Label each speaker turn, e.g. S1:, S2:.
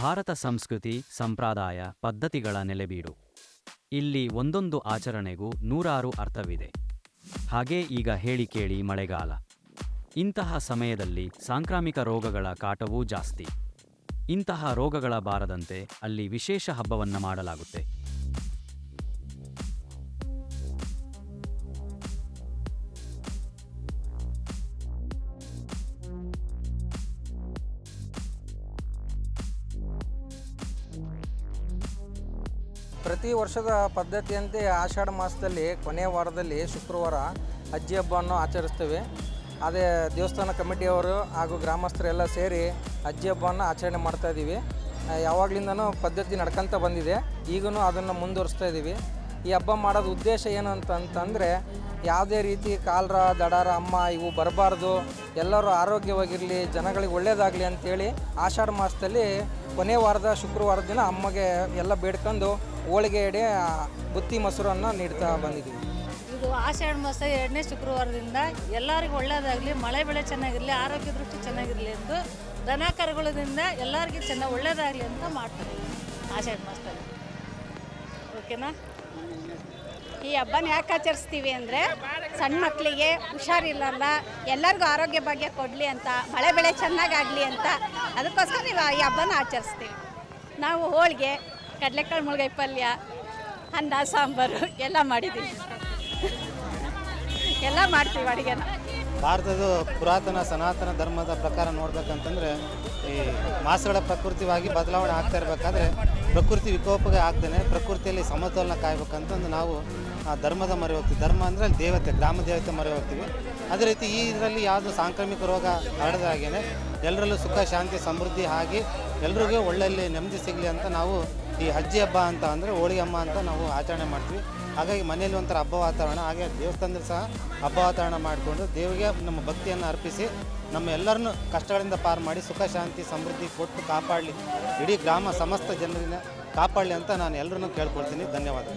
S1: ಭಾರತ ಸಂಸ್ಕೃತಿ ಸಂಪ್ರದಾಯ ಪದ್ಧತಿಗಳ ನೆಲೆಬೀಡು. ಇಲ್ಲಿ ಒಂದೊಂದು ಆಚರಣೆಗೂ ನೂರಾರು ಅರ್ಥವಿದೆ. ಹಾಗೇ ಈಗ ಹೇಳಿ ಕೇಳಿ ಮಳೆಗಾಲ. ಇಂತಹ ಸಮಯದಲ್ಲಿ ಸಾಂಕ್ರಾಮಿಕ ರೋಗಗಳ ಕಾಟವೂ ಜಾಸ್ತಿ. ಇಂತಹ ರೋಗಗಳ ಬಾರದಂತೆ ಅಲ್ಲಿ ವಿಶೇಷ ಹಬ್ಬವನ್ನ ಮಾಡಲಾಗುತ್ತೆ.
S2: ಪ್ರತಿ ವರ್ಷದ ಪದ್ಧತಿಯಂತೆ ಆಷಾಢ ಮಾಸದಲ್ಲಿ ಕೊನೆಯ ವಾರದಲ್ಲಿ ಶುಕ್ರವಾರ ಅಜ್ಜಿ ಹಬ್ಬವನ್ನು ಆಚರಿಸ್ತೇವೆ. ಅದೇ ದೇವಸ್ಥಾನ ಕಮಿಟಿಯವರು ಹಾಗೂ ಗ್ರಾಮಸ್ಥರೆಲ್ಲ ಸೇರಿ ಅಜ್ಜಿ ಹಬ್ಬವನ್ನು ಆಚರಣೆ ಮಾಡ್ತಾಯಿದ್ದೀವಿ. ಯಾವಾಗಲಿಂದನೂ ಪದ್ಧತಿ ನಡ್ಕೊತ ಬಂದಿದೆ, ಈಗೂ ಅದನ್ನು ಮುಂದುವರಿಸ್ತಾ ಇದ್ದೀವಿ. ಈ ಹಬ್ಬ ಮಾಡೋದು ಉದ್ದೇಶ ಏನು ಅಂತಂದರೆ ಯಾವುದೇ ರೀತಿ ಕಾಲರ ದಡಾರ ಅಮ್ಮ ಇವು ಬರಬಾರ್ದು, ಎಲ್ಲರೂ ಆರೋಗ್ಯವಾಗಿರಲಿ, ಜನಗಳಿಗೆ ಒಳ್ಳೆಯದಾಗಲಿ ಅಂಥೇಳಿ ಆಷಾಢ ಮಾಸದಲ್ಲಿ ಕೊನೆಯ ವಾರದ ಶುಕ್ರವಾರದ ದಿನ ಅಮ್ಮಗೆ ಎಲ್ಲ ಬೇಡ್ಕೊಂಡು ಹೋಳಿಗೆ ಎಡೆ ಬುತ್ತಿ ಮೊಸರನ್ನು ನೀಡ್ತಾ ಬಂದಿದ್ದೀವಿ.
S3: ಇದು ಆಷಾಢ ಮಾಸ 2ನೇ ಶುಕ್ರವಾರದಿಂದ ಎಲ್ಲರಿಗೂ ಒಳ್ಳೆಯದಾಗಲಿ, ಮಳೆ ಬೆಳೆ ಚೆನ್ನಾಗಿರಲಿ, ಆರೋಗ್ಯ ದೃಷ್ಟಿ ಚೆನ್ನಾಗಿರಲಿ ಎಂದು ದನ ಕರುಗಳಿಂದ ಎಲ್ಲರಿಗೂ ಚೆನ್ನಾಗಿ ಒಳ್ಳೆಯದಾಗಲಿ ಅಂತ ಮಾಡ್ತಾರೆ ಆಷಾಢ ಮಾಸದಲ್ಲಿ. ಓಕೆನಾ?
S4: ಈ ಹಬ್ಬನ ಯಾಕೆ ಆಚರಿಸ್ತೀವಿ ಅಂದರೆ ಸಣ್ಣ ಮಕ್ಕಳಿಗೆ ಹುಷಾರಿಲ್ಲಲ್ಲ, ಎಲ್ಲರಿಗೂ ಆರೋಗ್ಯ ಭಾಗ್ಯ ಕೊಡಲಿ ಅಂತ, ಮಳೆ ಬೆಳೆ ಚೆನ್ನಾಗಾಗಲಿ ಅಂತ, ಅದಕ್ಕೋಸ್ಕರ ನೀವು ಈ ಹಬ್ಬನ ಆಚರಿಸ್ತೀವಿ. ನಾವು ಹೋಳಿಗೆ, ಕಡಲೆಕಾಳು ಮುಳುಗಾಯಿ ಪಲ್ಯ, ಅನ್ನ ಸಾಂಬಾರು ಎಲ್ಲ ಮಾಡಿದ್ದೀವಿ, ಎಲ್ಲ ಮಾಡ್ತೀವಿ ಅಡುಗೆನ.
S5: ಭಾರತದ ಪುರಾತನ ಸನಾತನ ಧರ್ಮದ ಪ್ರಕಾರ ನೋಡ್ಬೇಕಂತಂದರೆ ಈ ಮಾಸಗಳ ಪ್ರಕೃತಿವಾಗಿ ಬದಲಾವಣೆ ಆಗ್ತಾ ಇರಬೇಕಾದ್ರೆ ಪ್ರಕೃತಿ ವಿಕೋಪಗೆ ಆಗ್ದೇ ಪ್ರಕೃತಿಯಲ್ಲಿ ಸಮತೋಲನ ಕಾಯ್ಬೇಕಂತಂದು ನಾವು ಆ ಧರ್ಮದ ಮೊರೆ ಹೋಗ್ತೀವಿ. ಧರ್ಮ ಅಂದರೆ ಅಲ್ಲಿ ದೇವತೆ, ಗ್ರಾಮ ದೇವತೆ ಮೊರೆ ಹೋಗ್ತೀವಿ. ಅದೇ ರೀತಿ ಈ ಇದರಲ್ಲಿ ಯಾವುದು ಸಾಂಕ್ರಾಮಿಕ ರೋಗ ಹರಡದ ಹಾಗೇ ಎಲ್ಲರಲ್ಲೂ ಸುಖ ಶಾಂತಿ ಸಮೃದ್ಧಿ ಆಗಿ ಎಲ್ರಿಗೂ ಒಳ್ಳೆಯಲ್ಲಿ ನೆಮ್ಮದಿ ಸಿಗಲಿ ಅಂತ ನಾವು ಈ ಅಜ್ಜಿ ಹಬ್ಬ ಅಂತ ಅಂದರೆ ಹೋಳಿಗೆ ಹಬ್ಬ ಅಂತ ನಾವು ಆಚರಣೆ ಮಾಡ್ತೀವಿ. ಹಾಗಾಗಿ ಮನೆಯಲ್ಲಿ ಒಂಥರ ಹಬ್ಬ ವಾತಾವರಣ, ಹಾಗೆ ದೇವಸ್ಥಾನದಲ್ಲಿ ಸಹ ಹಬ್ಬ ವಾತಾವರಣ ಮಾಡಿಕೊಂಡು ದೇವರಿಗೆ ನಮ್ಮ ಭಕ್ತಿಯನ್ನು ಅರ್ಪಿಸಿ ನಮ್ಮ ಎಲ್ಲರನ್ನೂ ಕಷ್ಟಗಳಿಂದ ಪಾರು ಮಾಡಿ ಸುಖ ಶಾಂತಿ ಸಮೃದ್ಧಿ ಕೊಟ್ಟು ಕಾಪಾಡಲಿ, ಇಡೀ ಗ್ರಾಮ ಸಮಸ್ತ ಜನರನ್ನ ಕಾಪಾಡಲಿ ಅಂತ ನಾನು ಎಲ್ಲರನ್ನೂ ಕೇಳ್ಕೊಳ್ತೀನಿ. ಧನ್ಯವಾದ.